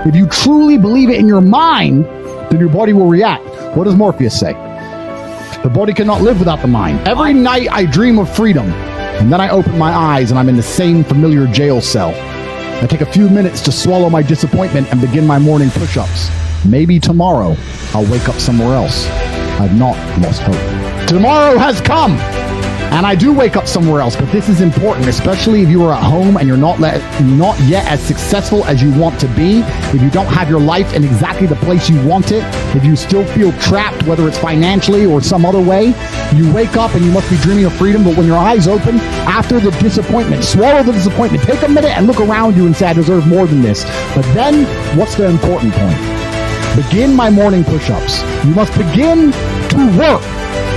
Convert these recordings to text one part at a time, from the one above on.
If you truly believe it in your mind, then your body will react. What does Morpheus say? The body cannot live without the mind. Every night I dream of freedom, and then I open my eyes and I'm in the same familiar jail cell. I take a few minutes to swallow my disappointment and begin my morning push-ups. Maybe tomorrow I'll wake up somewhere else. I've not lost hope. Tomorrow has come, and I do wake up somewhere else, but this is important, especially if you are at home and you're not yet as successful as you want to be, if you don't have your life in exactly the place you want it, if you still feel trapped, whether it's financially or some other way, you wake up and you must be dreaming of freedom, but when your eyes open, after the disappointment, swallow the disappointment, take a minute and look around you and say, I deserve more than this. But then, what's the important point? Begin my morning push-ups. You must begin to work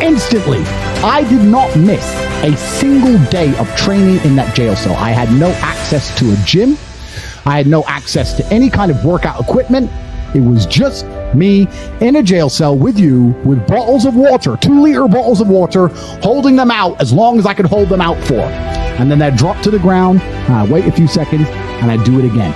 instantly. I did not miss a single day of training in that jail cell. I had no access to a gym. I had no access to any kind of workout equipment. It was just me in a jail cell with you with bottles of water, 2-liter bottles of water, holding them out as long as I could hold them out for. And then I'd drop to the ground, and I'd wait a few seconds, and I'd do it again.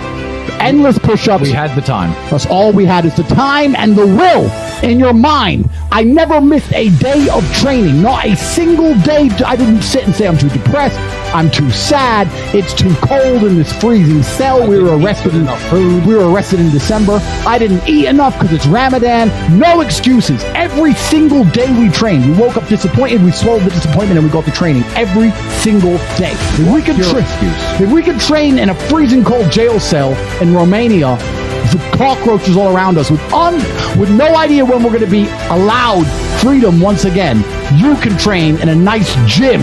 Endless push-ups. We had the time. That's all we had is the time and the will in your mind. I never missed a day of training. Not a single day. I didn't sit and say I'm too depressed. I'm too sad. It's too cold in this freezing cell. We were arrested in food. We were arrested in December. I didn't eat enough because it's Ramadan. No excuses. Every single day we trained. We woke up disappointed. We swallowed the disappointment and we got to training every single day. If we could train in a freezing cold jail cell in Romania with cockroaches all around us, with no idea when we're going to be allowed freedom once again, you can train in a nice gym,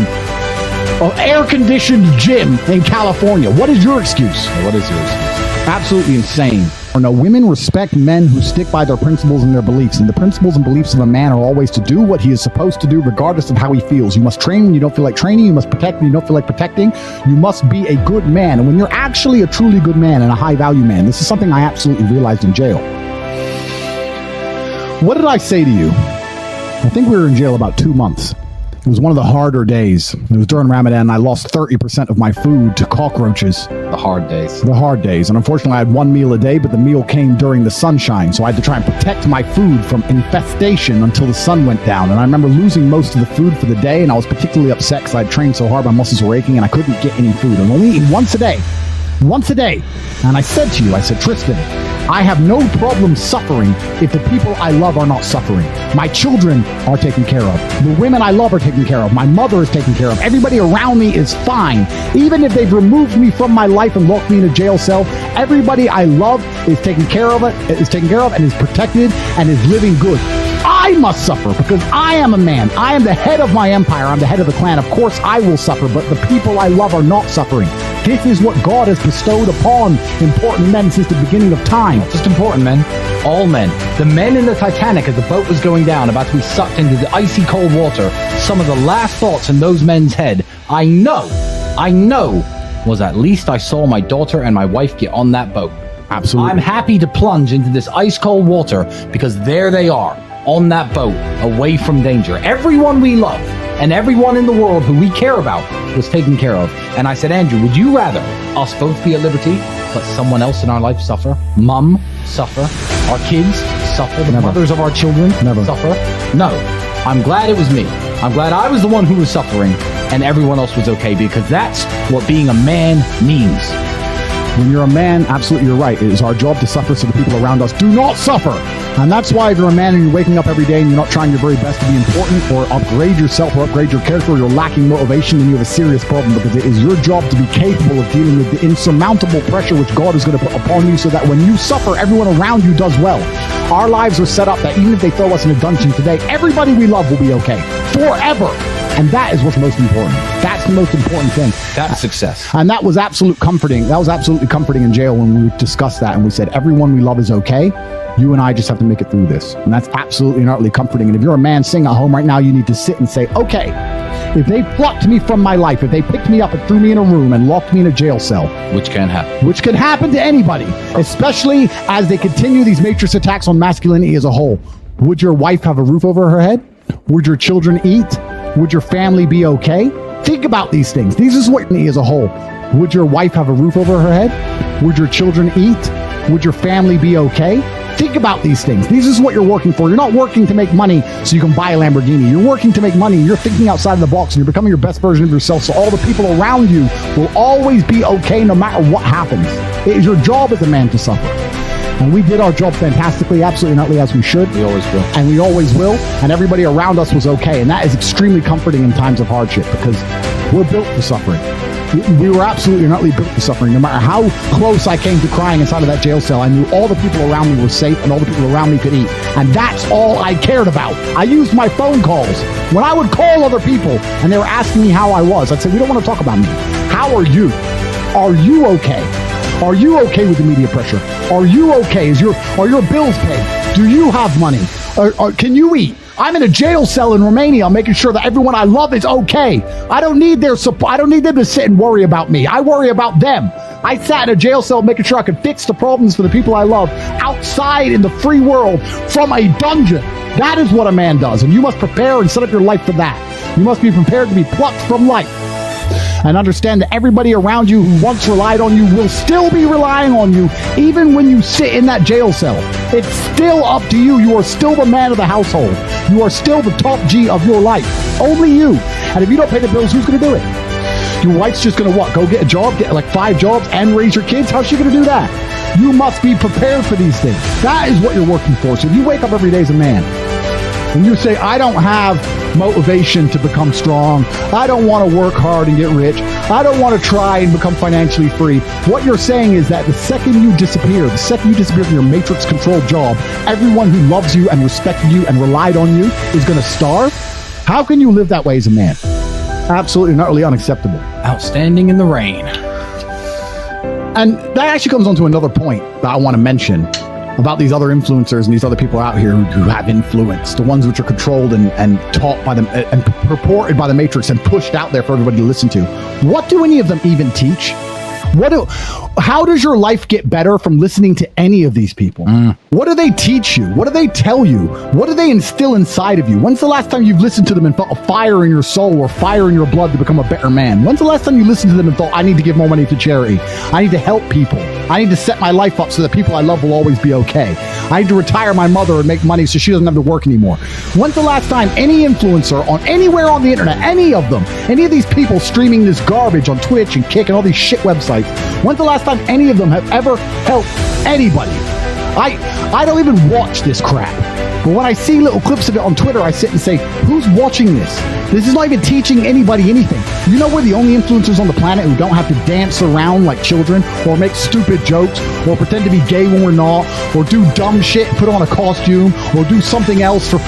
an air-conditioned gym in California. What is your excuse? What is your excuse? Absolutely insane. No, women respect men who stick by their principles and their beliefs, and the principles and beliefs of a man are always to do what he is supposed to do regardless of how he feels. You must train when you don't feel like training. You must protect when you don't feel like protecting. You must be a good man, and when you're actually a truly good man and a high-value man, this is something I absolutely realized in jail. What did I say to you? I think we were in jail about 2 months. It was one of the harder days. It was during Ramadan, and I lost 30% of my food to cockroaches. The hard days. The hard days. And unfortunately, I had one meal a day, but the meal came during the sunshine. So I had to try and protect my food from infestation until the sun went down. And I remember losing most of the food for the day, and I was particularly upset because I'd trained so hard, my muscles were aching, and I couldn't get any food. I'm only eating once a day. And I said to you, I said, Tristan, I have no problem suffering if the people I love are not suffering. My children are taken care of. The women I love are taken care of. My mother is taken care of. Everybody around me is fine. Even if they've removed me from my life and locked me in a jail cell, everybody I love is taken care of and is protected and is living good. I must suffer because I am a man. I am the head of my empire. I'm the head of the clan. Of course, I will suffer, but the people I love are not suffering. This is what God has bestowed upon important men since the beginning of time. Not just important men, all men. The men in the Titanic as the boat was going down, about to be sucked into the icy cold water, some of the last thoughts in those men's head, I know, was at least I saw my daughter and my wife get on that boat. Absolutely. I'm happy to plunge into this ice cold water because there they are, on that boat, away from danger. Everyone we love and everyone in the world who we care about was taken care of. And I said, Andrew, would you rather us both be at liberty, but someone else in our life suffer? Mom suffer? Our kids suffer? The mothers of our children suffer? No. I'm glad it was me. I'm glad I was the one who was suffering and everyone else was okay, because that's what being a man means. When you're a man, absolutely you're right. It is our job to suffer so the people around us do not suffer. And that's why if you're a man and you're waking up every day and you're not trying your very best to be important or upgrade yourself or upgrade your character, or you're lacking motivation, then you have a serious problem, because it is your job to be capable of dealing with the insurmountable pressure which God is going to put upon you so that when you suffer, everyone around you does well. Our lives are set up that even if they throw us in a dungeon today, everybody we love will be okay. Forever. And that is what's most important. That's the most important thing. That's success. And that was absolutely comforting in jail when we discussed that and we said, everyone we love is okay. You and I just have to make it through this. And that's absolutely and utterly comforting. And if you're a man sitting at home right now, you need to sit and say, okay, if they plucked me from my life, if they picked me up and threw me in a room and locked me in a jail cell, which can happen. Which can happen to anybody, especially as they continue these matrix attacks on masculinity as a whole. Would your wife have a roof over her head? Would your children eat? Would your family be okay? Think about these things. These is what as a whole. Would your wife have a roof over her head? Would your children eat? would your family be okay? Think about these things. This is what you're working for. You're not working to make money so you can buy a Lamborghini. You're working to make money. You're thinking outside of the box and you're becoming your best version of yourself, so all the people around you will always be okay no matter what happens. It is your job as a man to suffer. And we did our job fantastically, absolutely not as we should. We always will. And we always will. And everybody around us was okay. And that is extremely comforting in times of hardship because we're built for suffering. We were absolutely and utterly built for suffering. No matter how close I came to crying inside of that jail cell, I knew all the people around me were safe and all the people around me could eat. And that's all I cared about. I used my phone calls. When I would call other people and they were asking me how I was, I'd say, we don't want to talk about me. How are you? Are you okay? Are you okay with the media pressure? Are you okay? Are your bills paid? Do you have money? Can you eat? I'm in a jail cell in Romania making sure that everyone I love is okay. I don't need their support. I don't need them to sit and worry about me. I worry about them. I sat in a jail cell making sure I could fix the problems for the people I love outside in the free world from a dungeon. That is what a man does, and you must prepare and set up your life for that. You must be prepared to be plucked from life. And understand that everybody around you who once relied on you will still be relying on you even when you sit in that jail cell. It's still up to you. You are still the man of the household. You are still the top G of your life. Only you. And if you don't pay the bills, who's going to do it? Your wife's just going to what? Go get a job, get like 5 jobs and raise your kids? How's she going to do that? You must be prepared for these things. That is what you're working for. So if you wake up every day as a man and you say, I don't have motivation to become strong, I don't want to work hard and get rich, I don't want to try and become financially free, what you're saying is that the second you disappear from your matrix controlled job, everyone who loves you and respected you and relied on you is going to starve. How can you live that way as a man? Absolutely and utterly unacceptable. Outstanding in the rain. And that actually comes on to another point that I want to mention about these other influencers and these other people out here who have influence, the ones which are controlled and taught by them and purported by the Matrix and pushed out there for everybody to listen to. What do any of them even teach? How does your life get better from listening to any of these people? What do they teach you? What do they tell you? What do they instill inside of you? When's the last time you've listened to them and felt a fire in your soul or fire in your blood to become a better man? When's the last time you listened to them and thought, I need to give more money to charity? I need to help people. I need to set my life up so that people I love will always be okay. I need to retire my mother and make money so she doesn't have to work anymore. When's the last time any influencer on anywhere on the internet, any of them, any of these people streaming this garbage on Twitch and Kick and all these shit websites, when's the last time any of them have ever helped anybody? I don't even watch this crap. But when I see little clips of it on Twitter, I sit and say, who's watching this? This is not even teaching anybody anything. You know we're the only influencers on the planet who don't have to dance around like children or make stupid jokes or pretend to be gay when we're not or do dumb shit, put on a costume or do something else for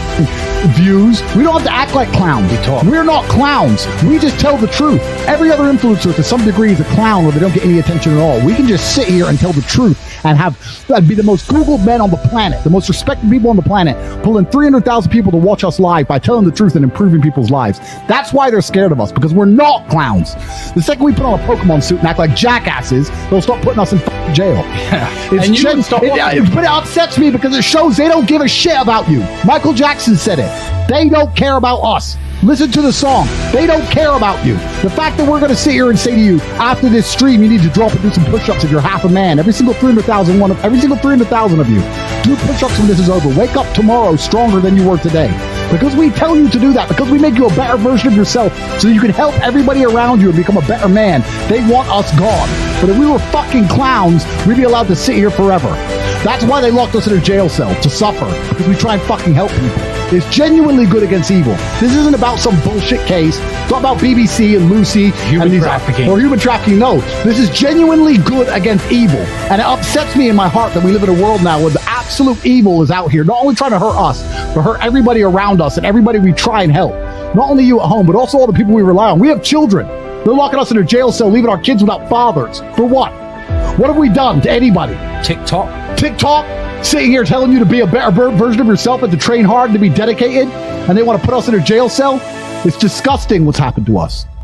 views. We don't have to act like clowns. We're not clowns. We just tell the truth. Every other influencer to some degree is a clown where they don't get any attention at all. We can just sit here and tell the truth and be the most Googled men on the planet, the most respected people on the planet, pulling 300,000 people to watch us live by telling the truth and improving people's lives. That's why they're scared of us, because we're not clowns. The second we put on a Pokemon suit and act like jackasses, they'll start putting us in jail. But it upsets me because it shows they don't give a shit about you. Michael Jackson said it. They don't care about us. Listen to the song. They don't care about you. The fact that we're going to sit here and say to you, after this stream, you need to drop and do some push-ups if you're half a man. Every single 300,000 of you. Do push-ups when this is over. Wake up tomorrow stronger than you were today. Because we tell you to do that. Because we make you a better version of yourself so that you can help everybody around you and become a better man. They want us gone. But if we were fucking clowns, we'd be allowed to sit here forever. That's why they locked us in a jail cell, to suffer. Because we try and fucking help people. It's genuinely good against evil. This isn't about some bullshit case. It's not about BBC and Lucy human trafficking. No, this is genuinely good against evil. And it upsets me in my heart that we live in a world now where the absolute evil is out here, not only trying to hurt us, but hurt everybody around us and everybody we try and help. Not only you at home, but also all the people we rely on. We have children. They're locking us in a jail cell, leaving our kids without fathers. For what? What have we done to anybody? TikTok? Sitting here telling you to be a better version of yourself and to train hard and to be dedicated, and they want to put us in a jail cell? It's disgusting what's happened to us.